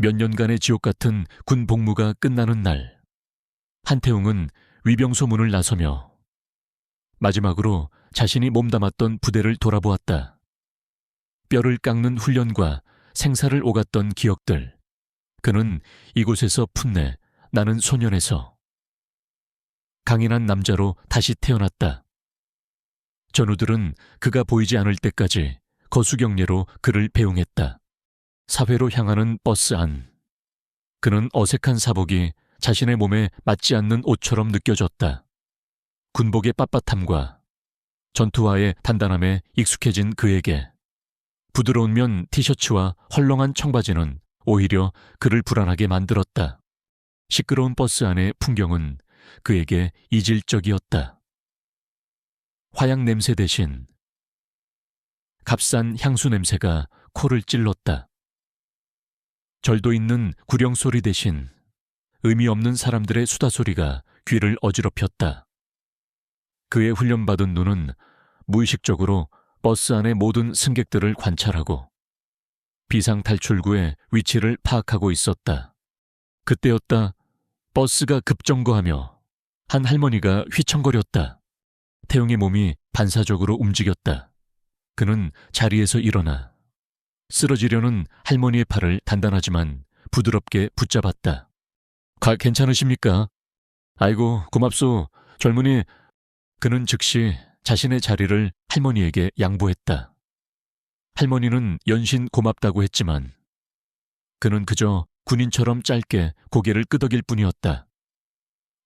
몇 년간의 지옥 같은 군 복무가 끝나는 날, 한태웅은 위병소문을 나서며 마지막으로 자신이 몸담았던 부대를 돌아보았다. 뼈를 깎는 훈련과 생사를 오갔던 기억들, 그는 이곳에서 풋내 나는 소년에서 강인한 남자로 다시 태어났다. 전우들은 그가 보이지 않을 때까지 거수경례로 그를 배웅했다. 사회로 향하는 버스 안, 그는 어색한 사복이 자신의 몸에 맞지 않는 옷처럼 느껴졌다. 군복의 빳빳함과 전투화의 단단함에 익숙해진 그에게 부드러운 면 티셔츠와 헐렁한 청바지는 오히려 그를 불안하게 만들었다. 시끄러운 버스 안의 풍경은 그에게 이질적이었다. 화약 냄새 대신 값싼 향수 냄새가 코를 찔렀다. 절도 있는 구령 소리 대신 의미 없는 사람들의 수다 소리가 귀를 어지럽혔다. 그의 훈련받은 눈은 무의식적으로 버스 안의 모든 승객들을 관찰하고 비상탈출구의 위치를 파악하고 있었다. 그때였다. 버스가 급정거하며 한 할머니가 휘청거렸다. 태웅의 몸이 반사적으로 움직였다. 그는 자리에서 일어나 쓰러지려는 할머니의 팔을 단단하지만 부드럽게 붙잡았다. 괜찮으십니까? 아이고, 고맙소, 젊은이. 그는 즉시 자신의 자리를 할머니에게 양보했다. 할머니는 연신 고맙다고 했지만 그는 그저 군인처럼 짧게 고개를 끄덕일 뿐이었다.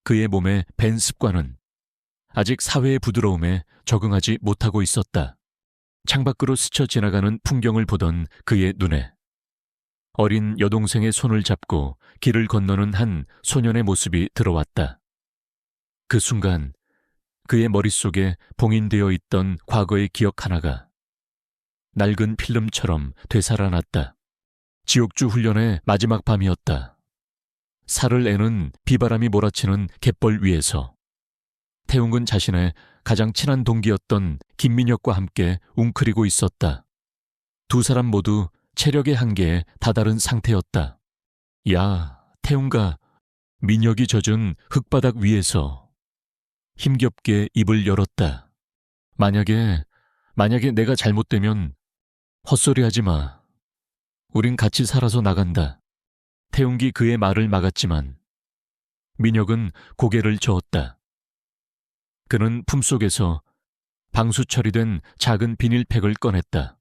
그의 몸에 밴 습관은 아직 사회의 부드러움에 적응하지 못하고 있었다. 창밖으로 스쳐 지나가는 풍경을 보던 그의 눈에 어린 여동생의 손을 잡고 길을 건너는 한 소년의 모습이 들어왔다. 그 순간 그의 머릿속에 봉인되어 있던 과거의 기억 하나가 낡은 필름처럼 되살아났다. 지옥주 훈련의 마지막 밤이었다. 살을 애는 비바람이 몰아치는 갯벌 위에서 태웅은 자신의 가장 친한 동기였던 김민혁과 함께 웅크리고 있었다. 두 사람 모두 체력의 한계에 다다른 상태였다. 야, 태웅과 민혁이 젖은 흙바닥 위에서 힘겹게 입을 열었다. 만약에 내가 잘못되면 헛소리하지 마. 우린 같이 살아서 나간다. 태웅기 그의 말을 막았지만 민혁은 고개를 저었다. 그는 품속에서 방수 처리된 작은 비닐팩을 꺼냈다.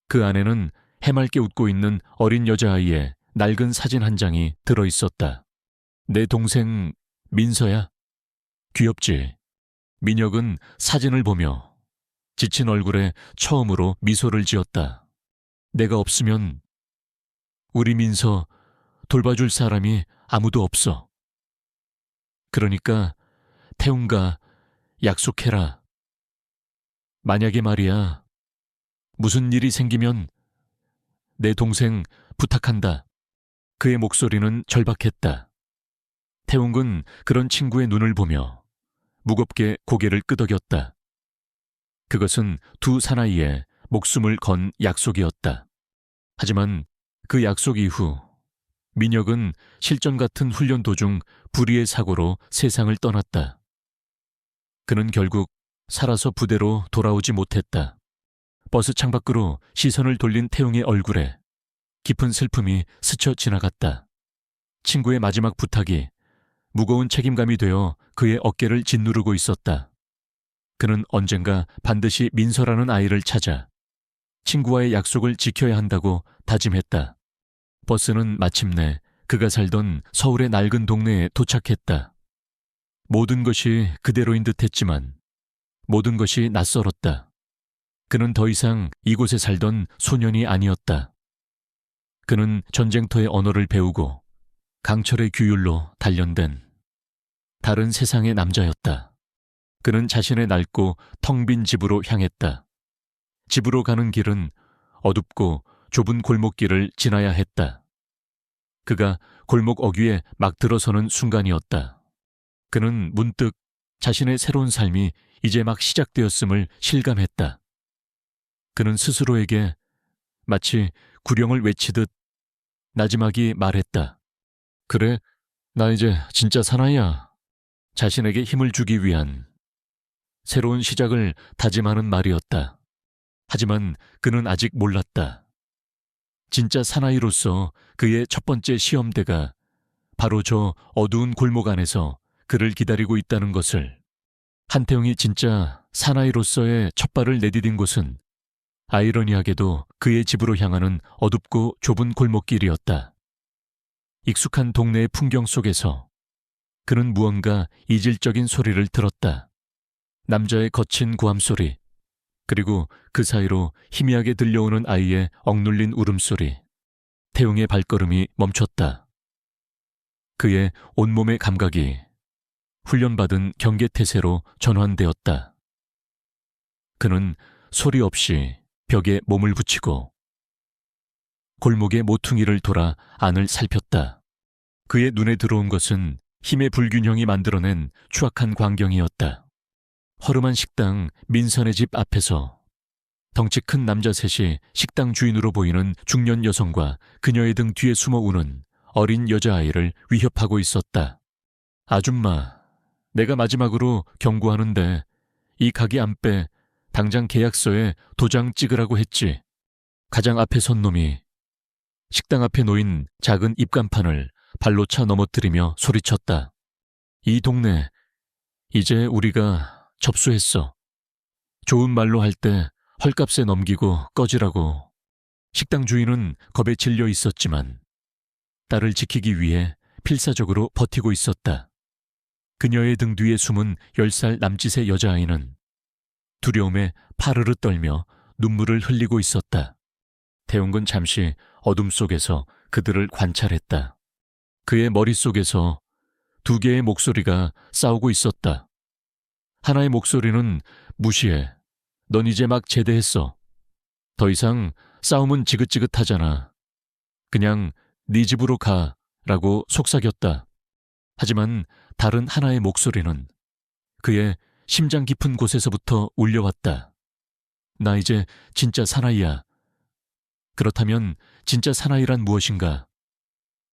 그 안에는 해맑게 웃고 있는 어린 여자아이의 낡은 사진 한 장이 들어있었다. 내 동생 민서야? 귀엽지? 민혁은 사진을 보며 지친 얼굴에 처음으로 미소를 지었다. 내가 없으면 우리 민서 돌봐줄 사람이 아무도 없어. 그러니까 태웅과 약속해라. 만약에 말이야, 무슨 일이 생기면 내 동생 부탁한다. 그의 목소리는 절박했다. 태웅은 그런 친구의 눈을 보며 무겁게 고개를 끄덕였다. 그것은 두 사나이의 목숨을 건 약속이었다. 하지만 그 약속 이후 민혁은 실전 같은 훈련 도중 불의의 사고로 세상을 떠났다. 그는 결국 살아서 부대로 돌아오지 못했다. 버스 창밖으로 시선을 돌린 태웅의 얼굴에 깊은 슬픔이 스쳐 지나갔다. 친구의 마지막 부탁이 무거운 책임감이 되어 그의 어깨를 짓누르고 있었다. 그는 언젠가 반드시 민서라는 아이를 찾아 친구와의 약속을 지켜야 한다고 다짐했다. 버스는 마침내 그가 살던 서울의 낡은 동네에 도착했다. 모든 것이 그대로인 듯했지만 모든 것이 낯설었다. 그는 더 이상 이곳에 살던 소년이 아니었다. 그는 전쟁터의 언어를 배우고 강철의 규율로 단련된 다른 세상의 남자였다. 그는 자신의 낡고 텅 빈 집으로 향했다. 집으로 가는 길은 어둡고 좁은 골목길을 지나야 했다. 그가 골목 어귀에 막 들어서는 순간이었다. 그는 문득 자신의 새로운 삶이 이제 막 시작되었음을 실감했다. 그는 스스로에게 마치 구령을 외치듯 나지막이 말했다. 그래, 나 이제 진짜 사나이야. 자신에게 힘을 주기 위한 새로운 시작을 다짐하는 말이었다. 하지만 그는 아직 몰랐다. 진짜 사나이로서 그의 첫 번째 시험대가 바로 저 어두운 골목 안에서 그를 기다리고 있다는 것을. 한태용이 진짜 사나이로서의 첫 발을 내디딘 곳은 아이러니하게도 그의 집으로 향하는 어둡고 좁은 골목길이었다. 익숙한 동네의 풍경 속에서 그는 무언가 이질적인 소리를 들었다. 남자의 거친 고함 소리, 그리고 그 사이로 희미하게 들려오는 아이의 억눌린 울음소리. 태용의 발걸음이 멈췄다. 그의 온몸의 감각이 훈련받은 경계태세로 전환되었다. 그는 소리 없이 벽에 몸을 붙이고 골목의 모퉁이를 돌아 안을 살폈다. 그의 눈에 들어온 것은 힘의 불균형이 만들어낸 추악한 광경이었다. 허름한 식당 민선의 집 앞에서 덩치 큰 남자 셋이 식당 주인으로 보이는 중년 여성과 그녀의 등 뒤에 숨어 우는 어린 여자아이를 위협하고 있었다. 아줌마, 내가 마지막으로 경고하는데 이 가게 안 빼 당장 계약서에 도장 찍으라고 했지. 가장 앞에 선 놈이 식당 앞에 놓인 작은 입간판을 발로 차 넘어뜨리며 소리쳤다. 이 동네 이제 우리가 접수했어. 좋은 말로 할 때 헐값에 넘기고 꺼지라고. 식당 주인은 겁에 질려 있었지만 딸을 지키기 위해 필사적으로 버티고 있었다. 그녀의 등 뒤에 숨은 10살 남짓의 여자아이는 두려움에 파르르 떨며 눈물을 흘리고 있었다. 태용은 잠시 어둠 속에서 그들을 관찰했다. 그의 머릿속에서 두 개의 목소리가 싸우고 있었다. 하나의 목소리는 무시해. 넌 이제 막 제대했어. 더 이상 싸움은 지긋지긋하잖아. 그냥 네 집으로 가 라고 속삭였다. 하지만 다른 하나의 목소리는 그의 심장 깊은 곳에서부터 울려왔다. 나 이제 진짜 사나이야. 그렇다면 진짜 사나이란 무엇인가?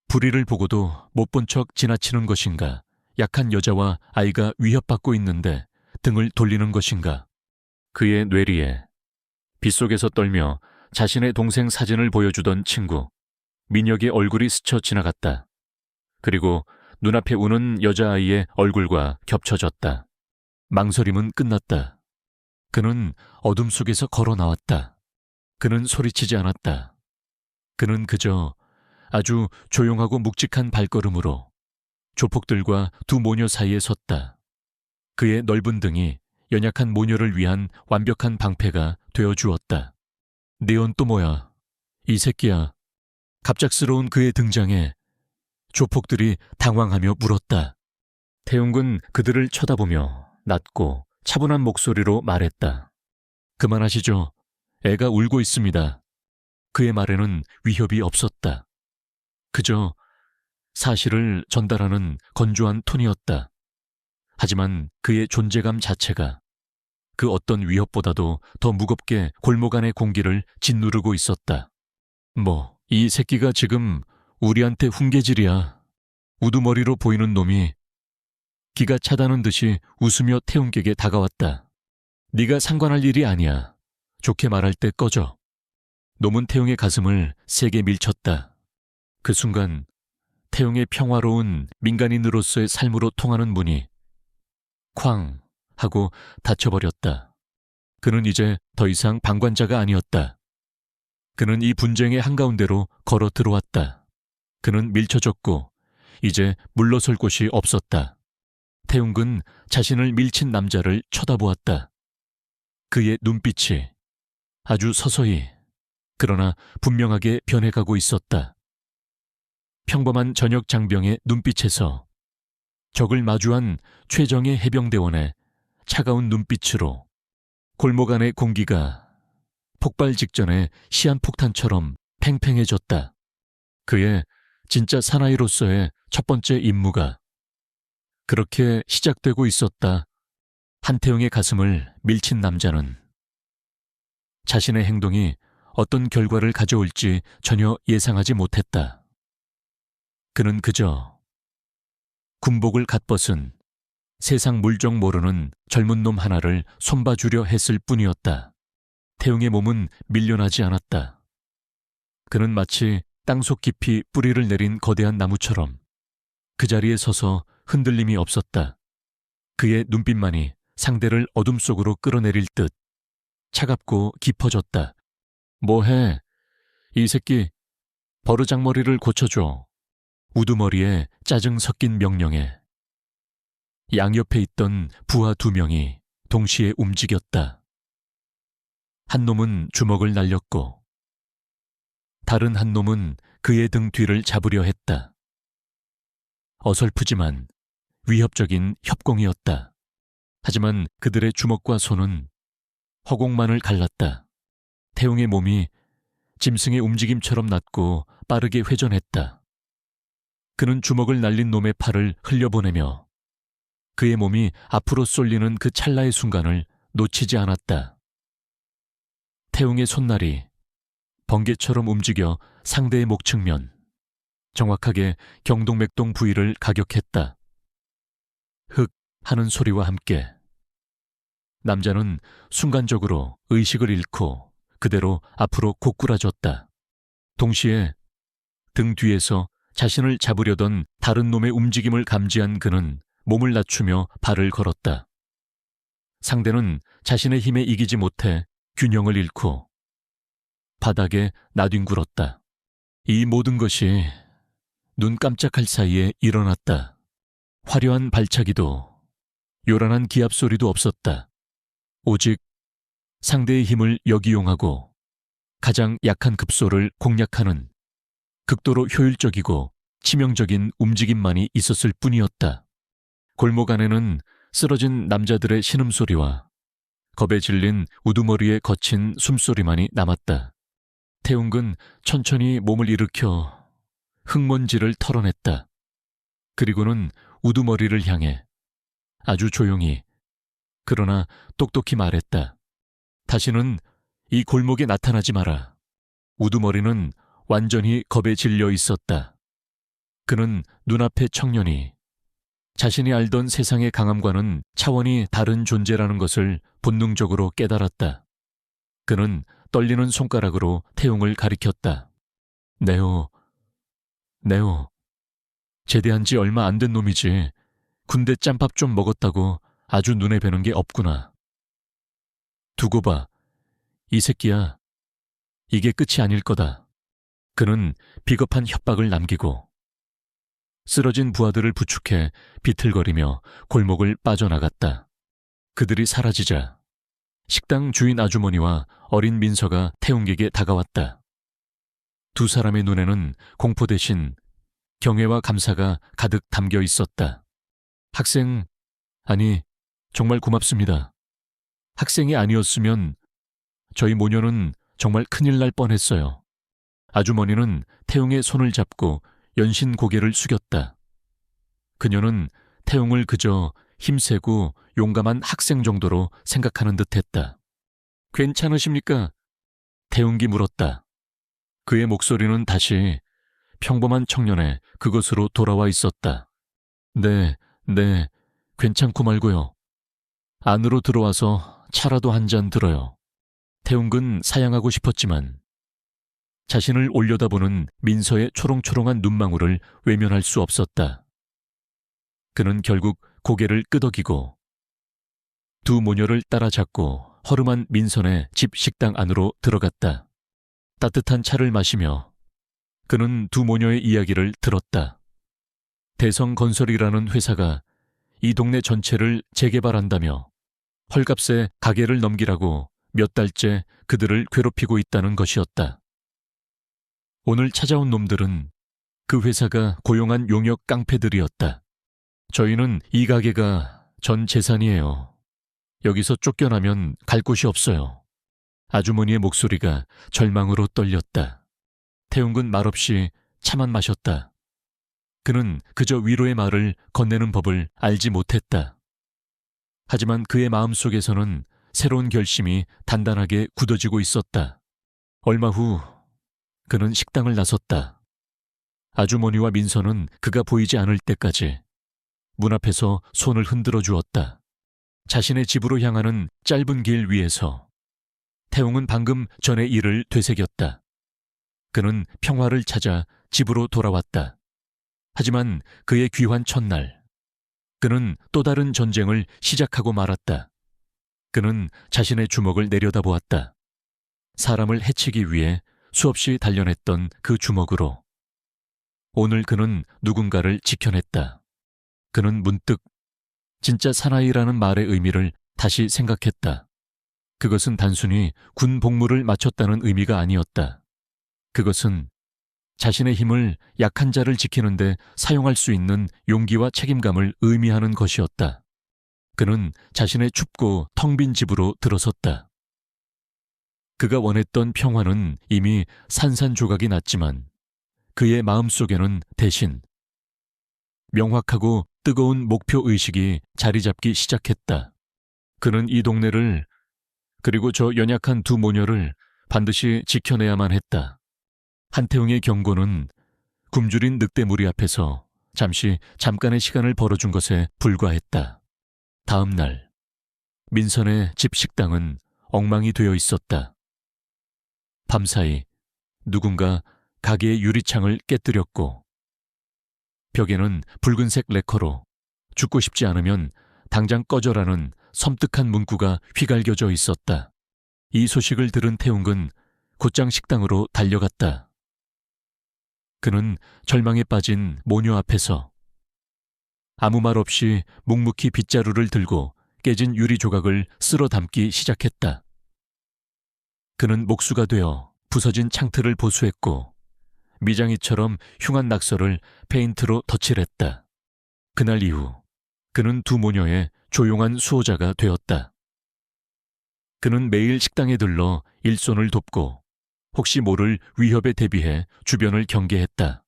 불의를 보고도 못 본 척 지나치는 것인가? 약한 여자와 아이가 위협받고 있는데 등을 돌리는 것인가? 그의 뇌리에 빗속에서 떨며 자신의 동생 사진을 보여주던 친구 민혁의 얼굴이 스쳐 지나갔다. 그리고 눈앞에 우는 여자아이의 얼굴과 겹쳐졌다. 망설임은 끝났다. 그는 어둠 속에서 걸어 나왔다. 그는 소리치지 않았다. 그는 그저 아주 조용하고 묵직한 발걸음으로 조폭들과 두 모녀 사이에 섰다. 그의 넓은 등이 연약한 모녀를 위한 완벽한 방패가 되어주었다. 네온 또 뭐야? 이 새끼야. 갑작스러운 그의 등장에 조폭들이 당황하며 물었다. 태용군 그들을 쳐다보며 낮고 차분한 목소리로 말했다. 그만하시죠. 애가 울고 있습니다. 그의 말에는 위협이 없었다. 그저 사실을 전달하는 건조한 톤이었다. 하지만 그의 존재감 자체가 그 어떤 위협보다도 더 무겁게 골목 안의 공기를 짓누르고 있었다. 뭐, 이 새끼가 지금 우리한테 훈계질이야. 우두머리로 보이는 놈이 기가 차다는 듯이 웃으며 태용에게 다가왔다. 네가 상관할 일이 아니야. 좋게 말할 때 꺼져. 놈은 태용의 가슴을 세게 밀쳤다. 그 순간 태용의 평화로운 민간인으로서의 삶으로 통하는 문이 쾅 하고 닫혀버렸다. 그는 이제 더 이상 방관자가 아니었다. 그는 이 분쟁의 한가운데로 걸어 들어왔다. 그는 밀쳐졌고 이제 물러설 곳이 없었다. 태용은 자신을 밀친 남자를 쳐다보았다. 그의 눈빛이 아주 서서히 그러나 분명하게 변해가고 있었다. 평범한 저녁 장병의 눈빛에서 적을 마주한 최정예 해병대원의 차가운 눈빛으로 골목 안의 공기가 폭발 직전의 시한폭탄처럼 팽팽해졌다. 그의 진짜 사나이로서의 첫 번째 임무가 그렇게 시작되고 있었다. 한태용의 가슴을 밀친 남자는 자신의 행동이 어떤 결과를 가져올지 전혀 예상하지 못했다. 그는 그저 군복을 갓 벗은 세상 물정 모르는 젊은 놈 하나를 손봐주려 했을 뿐이었다. 태웅의 몸은 밀려나지 않았다. 그는 마치 땅속 깊이 뿌리를 내린 거대한 나무처럼 그 자리에 서서 흔들림이 없었다. 그의 눈빛만이 상대를 어둠 속으로 끌어내릴 듯 차갑고 깊어졌다. 뭐해? 이 새끼 버르장머리를 고쳐줘. 우두머리에 짜증 섞인 명령에 양옆에 있던 부하 2명이 동시에 움직였다. 한 놈은 주먹을 날렸고 다른 한 놈은 그의 등 뒤를 잡으려 했다. 어설프지만 위협적인 협공이었다. 하지만 그들의 주먹과 손은 허공만을 갈랐다. 태웅의 몸이 짐승의 움직임처럼 낮고 빠르게 회전했다. 그는 주먹을 날린 놈의 팔을 흘려보내며 그의 몸이 앞으로 쏠리는 그 찰나의 순간을 놓치지 않았다. 태웅의 손날이 번개처럼 움직여 상대의 목 측면, 정확하게 경동맥동 부위를 가격했다. 흑 하는 소리와 함께 남자는 순간적으로 의식을 잃고 그대로 앞으로 고꾸라졌다. 동시에 등 뒤에서 자신을 잡으려던 다른 놈의 움직임을 감지한 그는 몸을 낮추며 발을 걸었다. 상대는 자신의 힘에 이기지 못해 균형을 잃고 바닥에 나뒹굴었다. 이 모든 것이 눈 깜짝할 사이에 일어났다. 화려한 발차기도 요란한 기합 소리도 없었다. 오직 상대의 힘을 역이용하고 가장 약한 급소를 공략하는 극도로 효율적이고 치명적인 움직임만이 있었을 뿐이었다. 골목 안에는 쓰러진 남자들의 신음소리와 겁에 질린 우두머리의 거친 숨소리만이 남았다. 태웅은 천천히 몸을 일으켜 흙먼지를 털어냈다. 그리고는 우두머리를 향해 아주 조용히 그러나 똑똑히 말했다. 다시는 이 골목에 나타나지 마라. 우두머리는 완전히 겁에 질려 있었다. 그는 눈앞의 청년이 자신이 알던 세상의 강함과는 차원이 다른 존재라는 것을 본능적으로 깨달았다. 그는 떨리는 손가락으로 태웅을 가리켰다. 네오. 제대한 지 얼마 안 된 놈이지. 군대 짬밥 좀 먹었다고 아주 눈에 뵈는 게 없구나. 두고 봐. 이 새끼야. 이게 끝이 아닐 거다. 그는 비겁한 협박을 남기고 쓰러진 부하들을 부축해 비틀거리며 골목을 빠져나갔다. 그들이 사라지자 식당 주인 아주머니와 어린 민서가 태웅에게 다가왔다. 두 사람의 눈에는 공포 대신 경애와 감사가 가득 담겨 있었다. 학생, 아니, 정말 고맙습니다. 학생이 아니었으면 저희 모녀는 정말 큰일 날 뻔했어요. 아주머니는 태웅의 손을 잡고 연신 고개를 숙였다. 그녀는 태웅을 그저 힘세고 용감한 학생 정도로 생각하는 듯했다. 괜찮으십니까? 태웅이 물었다. 그의 목소리는 다시 평범한 청년의 그것으로 돌아와 있었다. 네, 괜찮고 말고요. 안으로 들어와서 차라도 한 잔 들어요. 태웅은 사양하고 싶었지만 자신을 올려다보는 민서의 초롱초롱한 눈망울을 외면할 수 없었다. 그는 결국 고개를 끄덕이고 두 모녀를 따라잡고 허름한 민선의 집 식당 안으로 들어갔다. 따뜻한 차를 마시며 그는 두 모녀의 이야기를 들었다. 대성건설이라는 회사가 이 동네 전체를 재개발한다며 헐값에 가게를 넘기라고 몇 달째 그들을 괴롭히고 있다는 것이었다. 오늘 찾아온 놈들은 그 회사가 고용한 용역 깡패들이었다. 저희는 이 가게가 전 재산이에요. 여기서 쫓겨나면 갈 곳이 없어요. 아주머니의 목소리가 절망으로 떨렸다. 태웅은 말없이 차만 마셨다. 그는 그저 위로의 말을 건네는 법을 알지 못했다. 하지만 그의 마음속에서는 새로운 결심이 단단하게 굳어지고 있었다. 얼마 후 그는 식당을 나섰다. 아주머니와 민서는 그가 보이지 않을 때까지 문 앞에서 손을 흔들어 주었다. 자신의 집으로 향하는 짧은 길 위에서 태웅은 방금 전의 일을 되새겼다. 그는 평화를 찾아 집으로 돌아왔다. 하지만 그의 귀환 첫날, 그는 또 다른 전쟁을 시작하고 말았다. 그는 자신의 주먹을 내려다보았다. 사람을 해치기 위해 수없이 단련했던 그 주먹으로. 오늘 그는 누군가를 지켜냈다. 그는 문득 진짜 사나이라는 말의 의미를 다시 생각했다. 그것은 단순히 군 복무를 마쳤다는 의미가 아니었다. 그것은 자신의 힘을 약한 자를 지키는데 사용할 수 있는 용기와 책임감을 의미하는 것이었다. 그는 자신의 춥고 텅 빈 집으로 들어섰다. 그가 원했던 평화는 이미 산산조각이 났지만 그의 마음속에는 대신 명확하고 뜨거운 목표의식이 자리 잡기 시작했다. 그는 이 동네를, 그리고 저 연약한 두 모녀를 반드시 지켜내야만 했다. 한태웅의 경고는 굶주린 늑대무리 앞에서 잠깐의 시간을 벌어준 것에 불과했다. 다음 날, 민선의 집 식당은 엉망이 되어 있었다. 밤사이 누군가 가게의 유리창을 깨뜨렸고, 벽에는 붉은색 레커로 죽고 싶지 않으면 당장 꺼져라는 섬뜩한 문구가 휘갈겨져 있었다. 이 소식을 들은 태웅은 곧장 식당으로 달려갔다. 그는 절망에 빠진 모녀 앞에서 아무 말 없이 묵묵히 빗자루를 들고 깨진 유리 조각을 쓸어 담기 시작했다. 그는 목수가 되어 부서진 창틀을 보수했고 미장이처럼 흉한 낙서를 페인트로 덧칠했다. 그날 이후 그는 두 모녀의 조용한 수호자가 되었다. 그는 매일 식당에 들러 일손을 돕고 혹시 모를 위협에 대비해 주변을 경계했다.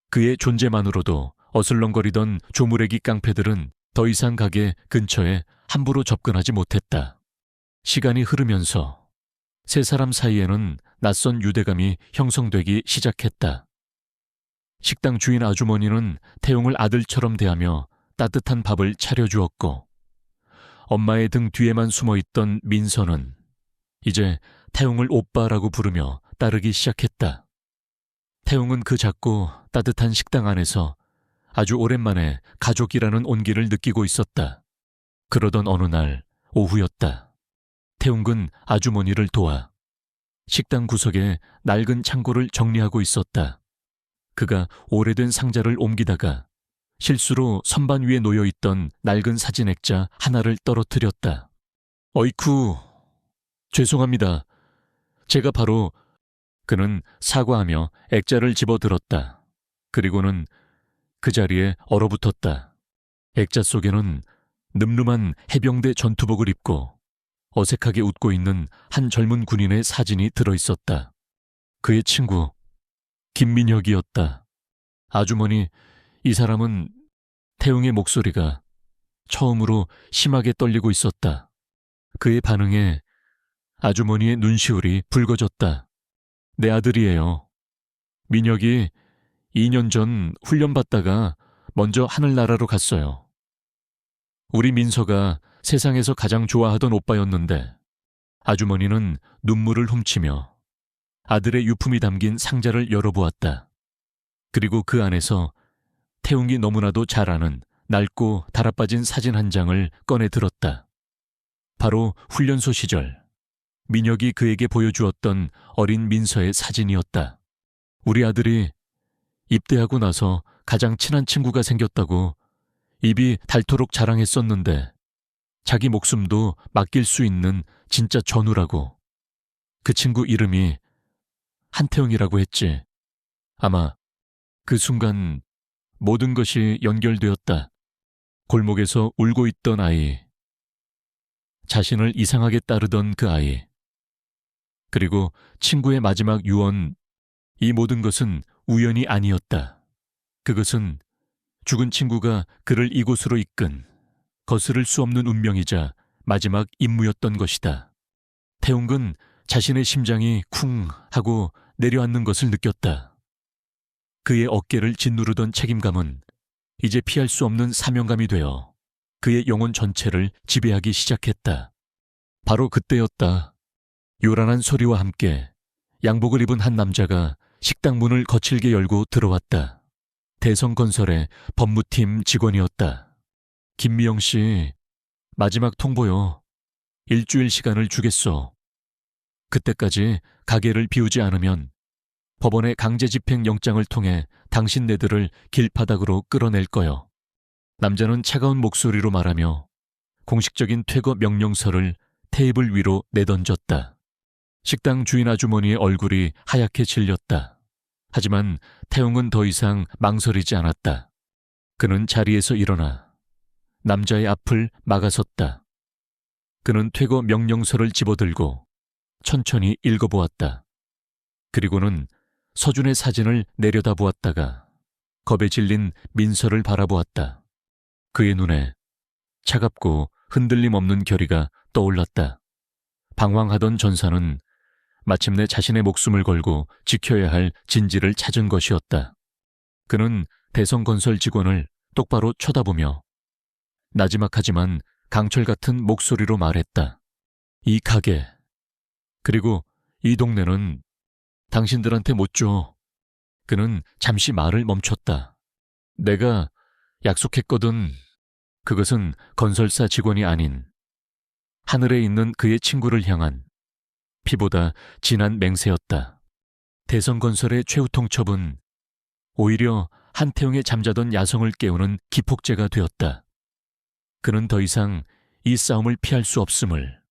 그의 존재만으로도 어슬렁거리던 조무래기 깡패들은 더 이상 가게 근처에 함부로 접근하지 못했다. 시간이 흐르면서 세 사람 사이에는 낯선 유대감이 형성되기 시작했다. 식당 주인 아주머니는 태웅을 아들처럼 대하며 따뜻한 밥을 차려주었고, 엄마의 등 뒤에만 숨어있던 민서는 이제 태웅을 오빠라고 부르며 따르기 시작했다. 태웅은 그 작고 따뜻한 식당 안에서 아주 오랜만에 가족이라는 온기를 느끼고 있었다. 그러던 어느 날 오후였다. 태웅은 아주머니를 도와 식당 구석에 낡은 창고를 정리하고 있었다. 그가 오래된 상자를 옮기다가 실수로 선반 위에 놓여있던 낡은 사진 액자 하나를 떨어뜨렸다. 어이쿠, 죄송합니다. 제가 바로... 그는 사과하며 액자를 집어들었다. 그리고는 그 자리에 얼어붙었다. 액자 속에는 늠름한 해병대 전투복을 입고 어색하게 웃고 있는 한 젊은 군인의 사진이 들어있었다. 그의 친구 김민혁이었다. 아주머니, 이 사람은... 태웅의 목소리가 처음으로 심하게 떨리고 있었다. 그의 반응에 아주머니의 눈시울이 붉어졌다. 내 아들이에요. 민혁이 2년 전 훈련받다가 먼저 하늘나라로 갔어요. 우리 민서가 세상에서 가장 좋아하던 오빠였는데 아주머니는 눈물을 훔치며 아들의 유품이 담긴 상자를 열어보았다. 그리고 그 안에서 태웅이 너무나도 잘 아는 낡고 달아빠진 사진 한 장을 꺼내 들었다. 바로 훈련소 시절 민혁이 그에게 보여주었던 어린 민서의 사진이었다. 우리 아들이 입대하고 나서 가장 친한 친구가 생겼다고 입이 닳도록 자랑했었는데 자기 목숨도 맡길 수 있는 진짜 전우라고. 그 친구 이름이 한태웅이라고 했지. 아마 그 순간 모든 것이 연결되었다. 골목에서 울고 있던 아이, 자신을 이상하게 따르던 그 아이, 그리고 친구의 마지막 유언, 이 모든 것은 우연이 아니었다. 그것은 죽은 친구가 그를 이곳으로 이끈 거스를 수 없는 운명이자 마지막 임무였던 것이다. 태웅은 자신의 심장이 쿵 하고 내려앉는 것을 느꼈다. 그의 어깨를 짓누르던 책임감은 이제 피할 수 없는 사명감이 되어 그의 영혼 전체를 지배하기 시작했다. 바로 그때였다. 요란한 소리와 함께 양복을 입은 한 남자가 식당 문을 거칠게 열고 들어왔다. 대성건설의 법무팀 직원이었다. 김미영 씨, 마지막 통보요. 일주일 시간을 주겠소. 그때까지 가게를 비우지 않으면 법원의 강제집행 영장을 통해 당신네들을 길바닥으로 끌어낼 거요. 남자는 차가운 목소리로 말하며 공식적인 퇴거 명령서를 테이블 위로 내던졌다. 식당 주인 아주머니의 얼굴이 하얗게 질렸다. 하지만 태웅은 더 이상 망설이지 않았다. 그는 자리에서 일어나 남자의 앞을 막아섰다. 그는 퇴거 명령서를 집어들고 천천히 읽어보았다. 그리고는 서준의 사진을 내려다보았다가 겁에 질린 민서를 바라보았다. 그의 눈에 차갑고 흔들림 없는 결의가 떠올랐다. 방황하던 전사는 마침내 자신의 목숨을 걸고 지켜야 할 진지를 찾은 것이었다. 그는 대성건설 직원을 똑바로 쳐다보며 나지막하지만 강철 같은 목소리로 말했다. 이 가게, 그리고 이 동네는 당신들한테 못 줘. 그는 잠시 말을 멈췄다. 내가 약속했거든. 그것은 건설사 직원이 아닌 하늘에 있는 그의 친구를 향한 피보다 진한 맹세였다. 대성건설의 최후 통첩은 오히려 한태웅의 잠자던 야성을 깨우는 기폭제가 되었다. 그는 더 이상 이 싸움을 피할 수 없음을,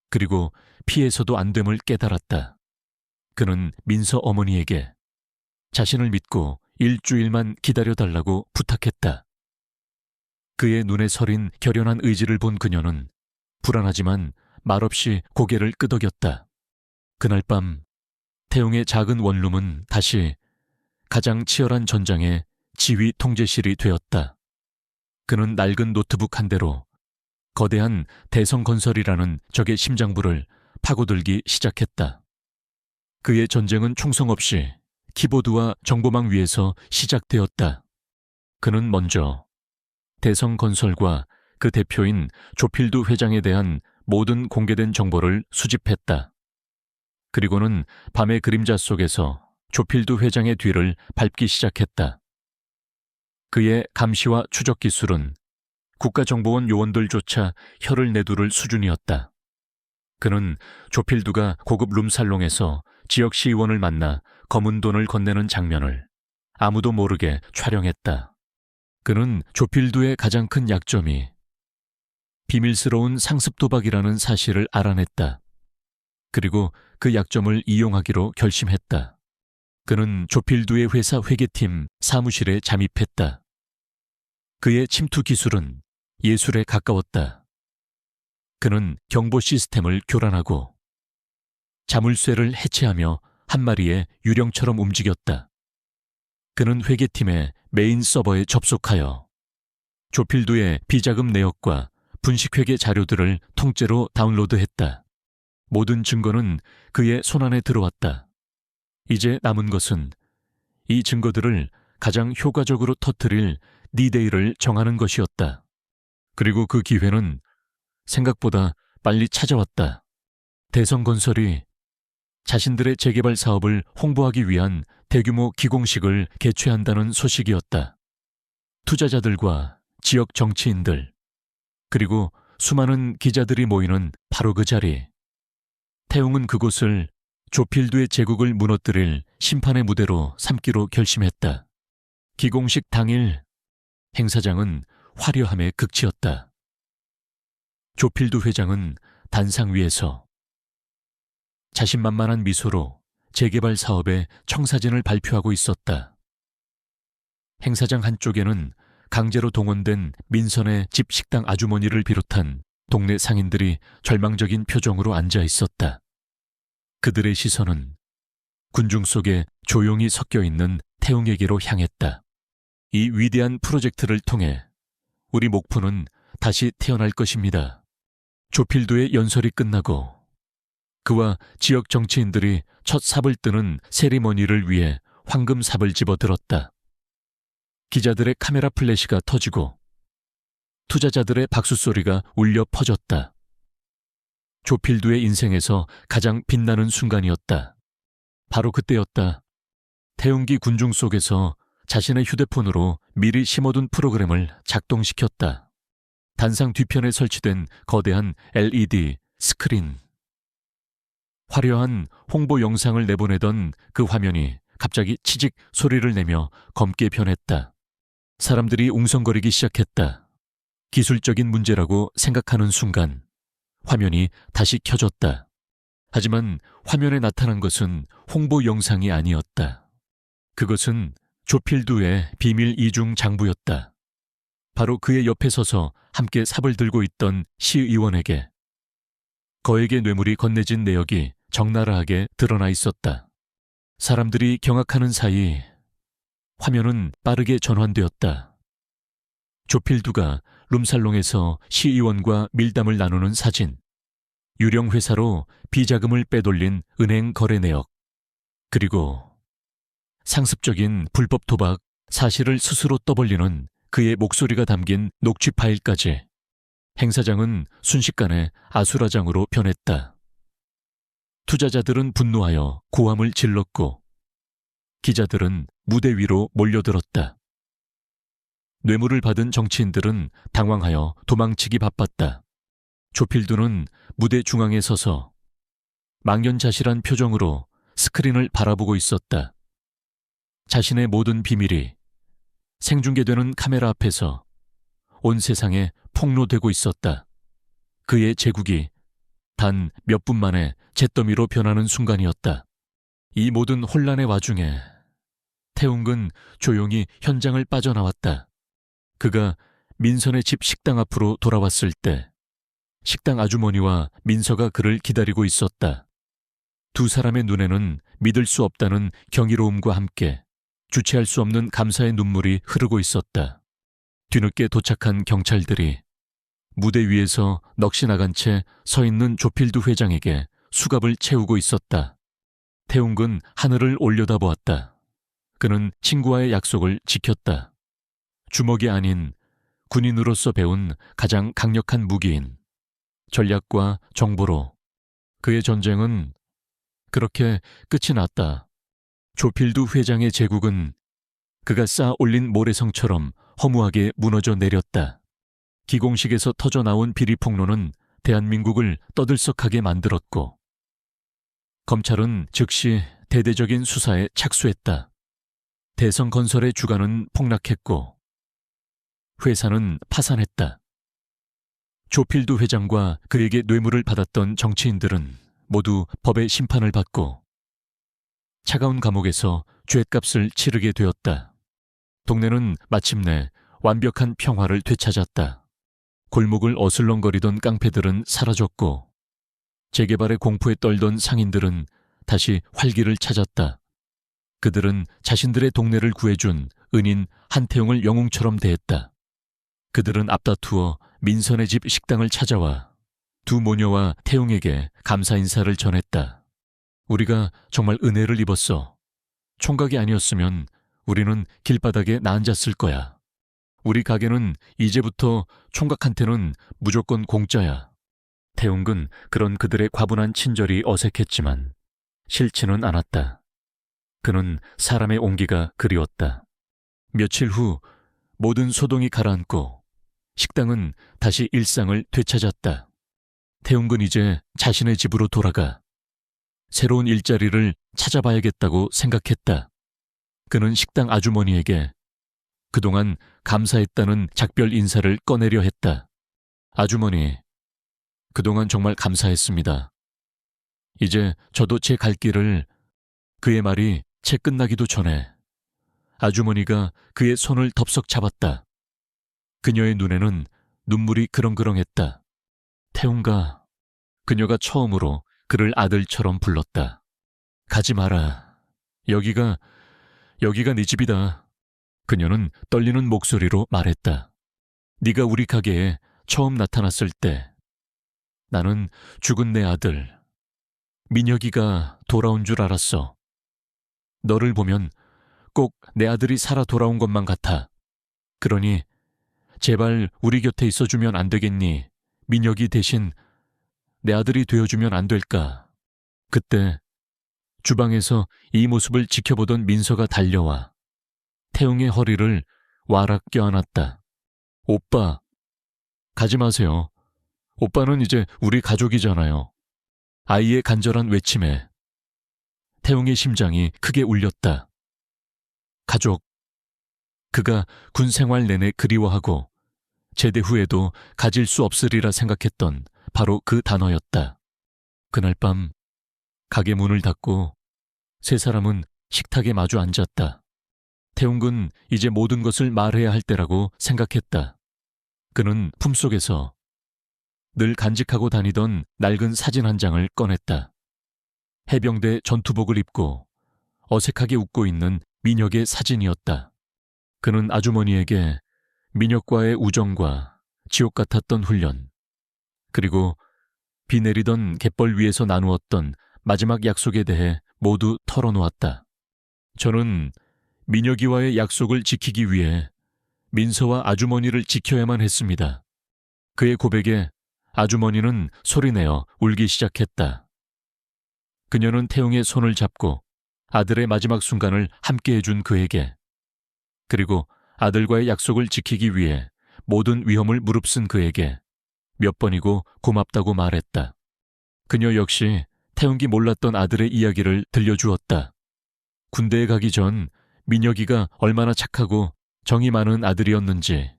그리고 피해서도 안 됨을 깨달았다. 그는 민서 어머니에게 자신을 믿고 일주일만 기다려달라고 부탁했다. 그의 눈에 서린 결연한 의지를 본 그녀는 불안하지만 말없이 고개를 끄덕였다. 그날 밤 태웅의 작은 원룸은 다시 가장 치열한 전장의 지휘 통제실이 되었다. 그는 낡은 노트북 한 대로 거대한 대성건설이라는 적의 심장부를 파고들기 시작했다. 그의 전쟁은 충성 없이 키보드와 정보망 위에서 시작되었다. 그는 먼저 대성건설과 그 대표인 조필두 회장에 대한 모든 공개된 정보를 수집했다. 그리고는 밤의 그림자 속에서 조필두 회장의 뒤를 밟기 시작했다. 그의 감시와 추적 기술은 국가정보원 요원들조차 혀를 내두를 수준이었다. 그는 조필두가 고급 룸살롱에서 지역 시의원을 만나 검은 돈을 건네는 장면을 아무도 모르게 촬영했다. 그는 조필두의 가장 큰 약점이 비밀스러운 상습 도박이라는 사실을 알아냈다. 그리고 그 약점을 이용하기로 결심했다. 그는 조필두의 회사 회계팀 사무실에 잠입했다. 그의 침투 기술은 예술에 가까웠다. 그는 경보 시스템을 교란하고 자물쇠를 해체하며 한 마리의 유령처럼 움직였다. 그는 회계팀의 메인 서버에 접속하여 조필두의 비자금 내역과 분식회계 자료들을 통째로 다운로드했다. 모든 증거는 그의 손안에 들어왔다. 이제 남은 것은 이 증거들을 가장 효과적으로 터뜨릴 D-Day를 정하는 것이었다. 그리고 그 기회는 생각보다 빨리 찾아왔다. 대성건설이 자신들의 재개발 사업을 홍보하기 위한 대규모 기공식을 개최한다는 소식이었다. 투자자들과 지역 정치인들, 그리고 수많은 기자들이 모이는 바로 그 자리. 태웅은 그곳을 조필두의 제국을 무너뜨릴 심판의 무대로 삼기로 결심했다. 기공식 당일 행사장은 화려함의 극치였다. 조필두 회장은 단상 위에서 자신만만한 미소로 재개발 사업의 청사진을 발표하고 있었다. 행사장 한쪽에는 강제로 동원된 민선의 집 식당 아주머니를 비롯한 동네 상인들이 절망적인 표정으로 앉아 있었다. 그들의 시선은 군중 속에 조용히 섞여 있는 태웅에게로 향했다. 이 위대한 프로젝트를 통해 우리 목포는 다시 태어날 것입니다. 조필두의 연설이 끝나고 그와 지역 정치인들이 첫 삽을 뜨는 세리머니를 위해 황금삽을 집어들었다. 기자들의 카메라 플래시가 터지고 투자자들의 박수 소리가 울려 퍼졌다. 조필두의 인생에서 가장 빛나는 순간이었다. 바로 그때였다. 태웅기 군중 속에서 자신의 휴대폰으로 미리 심어둔 프로그램을 작동시켰다. 단상 뒤편에 설치된 거대한 LED 스크린. 화려한 홍보 영상을 내보내던 그 화면이 갑자기 치직 소리를 내며 검게 변했다. 사람들이 웅성거리기 시작했다. 기술적인 문제라고 생각하는 순간 화면이 다시 켜졌다. 하지만 화면에 나타난 것은 홍보 영상이 아니었다. 그것은 조필두의 비밀 이중 장부였다. 바로 그의 옆에 서서 함께 삽을 들고 있던 시의원에게 거액의 뇌물이 건네진 내역이 적나라하게 드러나 있었다. 사람들이 경악하는 사이 화면은 빠르게 전환되었다. 조필두가 룸살롱에서 시의원과 밀담을 나누는 사진, 유령 회사로 비자금을 빼돌린 은행 거래 내역, 그리고 상습적인 불법 도박 사실을 스스로 떠벌리는 그의 목소리가 담긴 녹취 파일까지. 행사장은 순식간에 아수라장으로 변했다. 투자자들은 분노하여 고함을 질렀고 기자들은 무대 위로 몰려들었다. 뇌물을 받은 정치인들은 당황하여 도망치기 바빴다. 조필두는 무대 중앙에 서서 망연자실한 표정으로 스크린을 바라보고 있었다. 자신의 모든 비밀이 생중계되는 카메라 앞에서 온 세상에 폭로되고 있었다. 그의 제국이 단 몇 분 만에 잿더미로 변하는 순간이었다. 이 모든 혼란의 와중에 태웅은 조용히 현장을 빠져나왔다. 그가 민선의 집 식당 앞으로 돌아왔을 때 식당 아주머니와 민서가 그를 기다리고 있었다. 두 사람의 눈에는 믿을 수 없다는 경이로움과 함께 주체할 수 없는 감사의 눈물이 흐르고 있었다. 뒤늦게 도착한 경찰들이 무대 위에서 넋이 나간 채 서 있는 조필두 회장에게 수갑을 채우고 있었다. 태웅은 하늘을 올려다보았다. 그는 친구와의 약속을 지켰다. 주먹이 아닌 군인으로서 배운 가장 강력한 무기인 전략과 정보로 그의 전쟁은 그렇게 끝이 났다. 조필두 회장의 제국은 그가 쌓아 올린 모래성처럼 허무하게 무너져 내렸다. 기공식에서 터져나온 비리폭로는 대한민국을 떠들썩하게 만들었고 검찰은 즉시 대대적인 수사에 착수했다. 대성건설의 주가는 폭락했고 회사는 파산했다. 조필두 회장과 그에게 뇌물을 받았던 정치인들은 모두 법의 심판을 받고 차가운 감옥에서 죗값을 치르게 되었다. 동네는 마침내 완벽한 평화를 되찾았다. 골목을 어슬렁거리던 깡패들은 사라졌고 재개발의 공포에 떨던 상인들은 다시 활기를 찾았다. 그들은 자신들의 동네를 구해준 은인 한태웅을 영웅처럼 대했다. 그들은 앞다투어 민선의 집 식당을 찾아와 두 모녀와 태웅에게 감사 인사를 전했다. 우리가 정말 은혜를 입었어. 총각이 아니었으면 우리는 길바닥에 나앉았을 거야. 우리 가게는 이제부터 총각한테는 무조건 공짜야. 태웅은 그런 그들의 과분한 친절이 어색했지만 싫지는 않았다. 그는 사람의 온기가 그리웠다. 며칠 후 모든 소동이 가라앉고 식당은 다시 일상을 되찾았다. 태웅은 이제 자신의 집으로 돌아가 새로운 일자리를 찾아봐야겠다고 생각했다. 그는 식당 아주머니에게 그동안 감사했다는 작별 인사를 꺼내려 했다. 아주머니, 그동안 정말 감사했습니다. 이제 저도 제 갈 길을. 그의 말이 채 끝나기도 전에 아주머니가 그의 손을 덥석 잡았다. 그녀의 눈에는 눈물이 그렁그렁했다. 태웅가, 그녀가 처음으로 그를 아들처럼 불렀다. 가지 마라. 여기가 네 집이다. 그녀는 떨리는 목소리로 말했다. 네가 우리 가게에 처음 나타났을 때 나는 죽은 내 아들 민혁이가 돌아온 줄 알았어. 너를 보면 꼭 내 아들이 살아 돌아온 것만 같아. 그러니 제발 우리 곁에 있어주면 안 되겠니? 민혁이 대신 내 아들이 되어주면 안 될까? 그때 주방에서 이 모습을 지켜보던 민서가 달려와 태웅의 허리를 와락 껴안았다. 오빠, 가지 마세요. 오빠는 이제 우리 가족이잖아요. 아이의 간절한 외침에 태웅의 심장이 크게 울렸다. 가족. 그가 군 생활 내내 그리워하고 제대 후에도 가질 수 없으리라 생각했던 바로 그 단어였다. 그날 밤 가게 문을 닫고 세 사람은 식탁에 마주 앉았다. 태웅은 이제 모든 것을 말해야 할 때라고 생각했다. 그는 품속에서 늘 간직하고 다니던 낡은 사진 한 장을 꺼냈다. 해병대 전투복을 입고 어색하게 웃고 있는 민혁의 사진이었다. 그는 아주머니에게 민혁과의 우정과 지옥 같았던 훈련, 그리고 비 내리던 갯벌 위에서 나누었던 마지막 약속에 대해 모두 털어놓았다. 저는 민혁이와의 약속을 지키기 위해 민서와 아주머니를 지켜야만 했습니다. 그의 고백에 아주머니는 소리내어 울기 시작했다. 그녀는 태웅의 손을 잡고 아들의 마지막 순간을 함께 해준 그에게, 그리고 아들과의 약속을 지키기 위해 모든 위험을 무릅쓴 그에게 몇 번이고 고맙다고 말했다. 그녀 역시 태웅이 몰랐던 아들의 이야기를 들려주었다. 군대에 가기 전 민혁이가 얼마나 착하고 정이 많은 아들이었는지,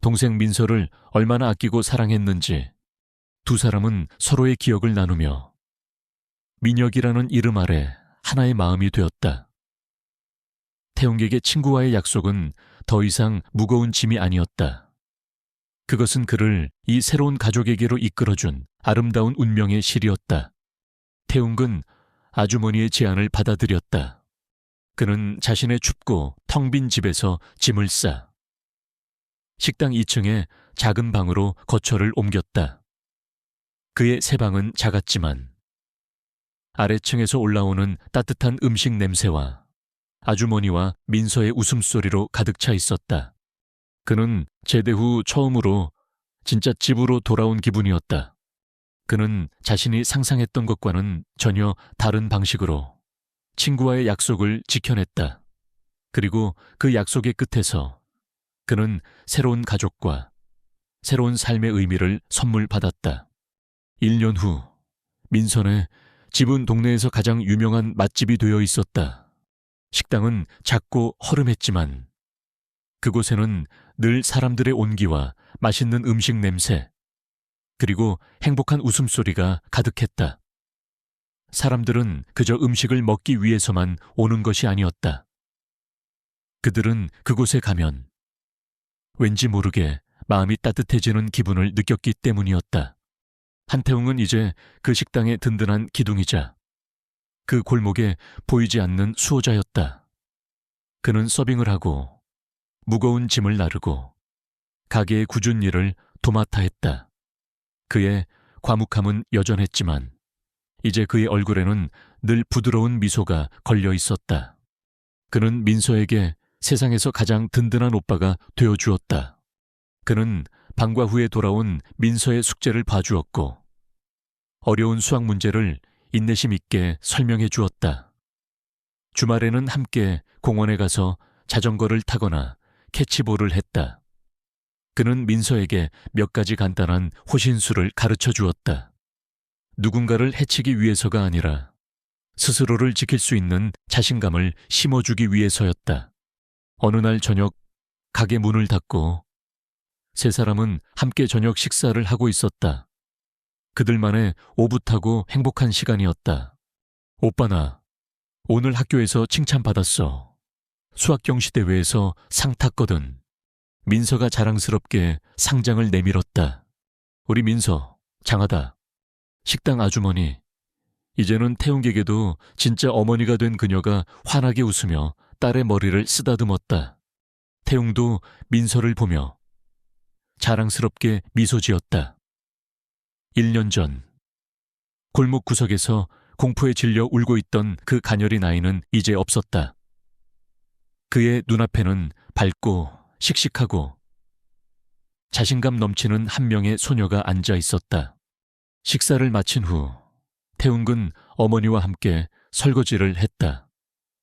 동생 민서를 얼마나 아끼고 사랑했는지, 두 사람은 서로의 기억을 나누며 민혁이라는 이름 아래 하나의 마음이 되었다. 태웅에게 친구와의 약속은 더 이상 무거운 짐이 아니었다. 그것은 그를 이 새로운 가족에게로 이끌어준 아름다운 운명의 실이었다. 태웅은 아주머니의 제안을 받아들였다. 그는 자신의 춥고 텅 빈 집에서 짐을 싸 식당 2층의 작은 방으로 거처를 옮겼다. 그의 새 방은 작았지만 아래층에서 올라오는 따뜻한 음식 냄새와 아주머니와 민서의 웃음소리로 가득 차 있었다. 그는 제대 후 처음으로 진짜 집으로 돌아온 기분이었다. 그는 자신이 상상했던 것과는 전혀 다른 방식으로 친구와의 약속을 지켜냈다. 그리고 그 약속의 끝에서 그는 새로운 가족과 새로운 삶의 의미를 선물 받았다. 1년 후 민선의 집은 동네에서 가장 유명한 맛집이 되어 있었다. 식당은 작고 허름했지만 그곳에는 늘 사람들의 온기와 맛있는 음식 냄새, 그리고 행복한 웃음소리가 가득했다. 사람들은 그저 음식을 먹기 위해서만 오는 것이 아니었다. 그들은 그곳에 가면 왠지 모르게 마음이 따뜻해지는 기분을 느꼈기 때문이었다. 한태웅은 이제 그 식당의 든든한 기둥이자 그 골목에 보이지 않는 수호자였다. 그는 서빙을 하고 무거운 짐을 나르고 가게의 굳은 일을 도맡아 했다. 그의 과묵함은 여전했지만 이제 그의 얼굴에는 늘 부드러운 미소가 걸려 있었다. 그는 민서에게 세상에서 가장 든든한 오빠가 되어주었다. 그는 방과 후에 돌아온 민서의 숙제를 봐주었고 어려운 수학 문제를 인내심 있게 설명해 주었다. 주말에는 함께 공원에 가서 자전거를 타거나 캐치볼을 했다. 그는 민서에게 몇 가지 간단한 호신술을 가르쳐 주었다. 누군가를 해치기 위해서가 아니라 스스로를 지킬 수 있는 자신감을 심어주기 위해서였다. 어느 날 저녁 가게 문을 닫고 세 사람은 함께 저녁 식사를 하고 있었다. 그들만의 오붓하고 행복한 시간이었다. 오빠, 나 오늘 학교에서 칭찬받았어. 수학경시 대회에서 상 탔거든. 민서가 자랑스럽게 상장을 내밀었다. 우리 민서 장하다. 식당 아주머니, 이제는 태웅에게도 진짜 어머니가 된 그녀가 환하게 웃으며 딸의 머리를 쓰다듬었다. 태웅도 민서를 보며 자랑스럽게 미소 지었다. 1년 전 골목 구석에서 공포에 질려 울고 있던 그 가녀린 아이는 이제 없었다. 그의 눈앞에는 밝고 씩씩하고 자신감 넘치는 한 명의 소녀가 앉아 있었다. 식사를 마친 후 태웅은 어머니와 함께 설거지를 했다.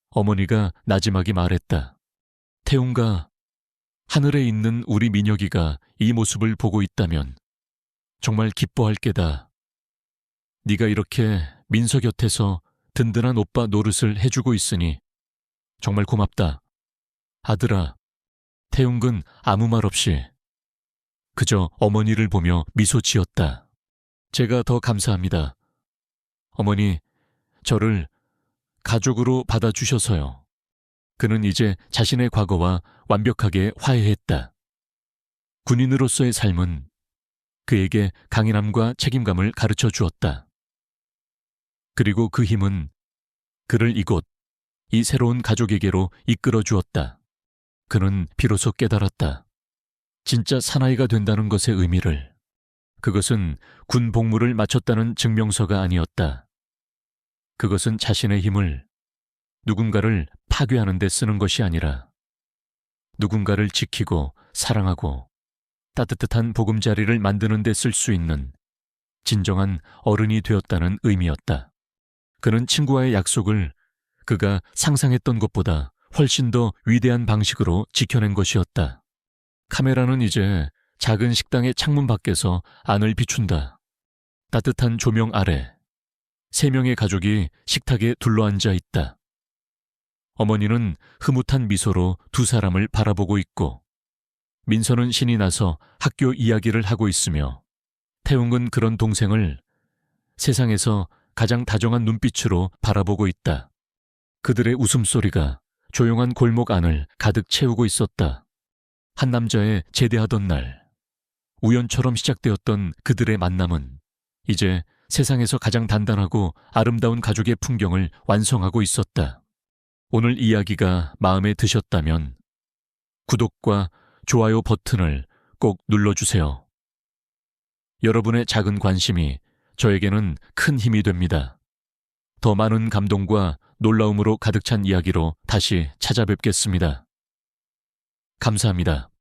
어머니가 나지막이 말했다. 태웅가, 하늘에 있는 우리 민혁이가 이 모습을 보고 있다면 정말 기뻐할 게다. 네가 이렇게 민서 곁에서 든든한 오빠 노릇을 해주고 있으니 정말 고맙다. 아들아. 태웅은 아무 말 없이 그저 어머니를 보며 미소 지었다. 제가 더 감사합니다. 어머니, 저를 가족으로 받아주셔서요. 그는 이제 자신의 과거와 완벽하게 화해했다. 군인으로서의 삶은 그에게 강인함과 책임감을 가르쳐 주었다. 그리고 그 힘은 그를 이곳, 이 새로운 가족에게로 이끌어 주었다. 그는 비로소 깨달았다. 진짜 사나이가 된다는 것의 의미를. 그것은 군 복무를 마쳤다는 증명서가 아니었다. 그것은 자신의 힘을 누군가를 파괴하는 데 쓰는 것이 아니라 누군가를 지키고 사랑하고 따뜻한 보금자리를 만드는 데 쓸 수 있는 진정한 어른이 되었다는 의미였다. 그는 친구와의 약속을 그가 상상했던 것보다 훨씬 더 위대한 방식으로 지켜낸 것이었다. 카메라는 이제 작은 식당의 창문 밖에서 안을 비춘다. 따뜻한 조명 아래 3명의 가족이 식탁에 둘러앉아 있다. 어머니는 흐뭇한 미소로 두 사람을 바라보고 있고 민서는 신이 나서 학교 이야기를 하고 있으며 태웅은 그런 동생을 세상에서 가장 다정한 눈빛으로 바라보고 있다. 그들의 웃음소리가 조용한 골목 안을 가득 채우고 있었다. 한 남자의 제대하던 날, 우연처럼 시작되었던 그들의 만남은 이제 세상에서 가장 단단하고 아름다운 가족의 풍경을 완성하고 있었다. 오늘 이야기가 마음에 드셨다면 구독과 좋아요 버튼을 꼭 눌러주세요. 여러분의 작은 관심이 저에게는 큰 힘이 됩니다. 더 많은 감동과 놀라움으로 가득 찬 이야기로 다시 찾아뵙겠습니다. 감사합니다.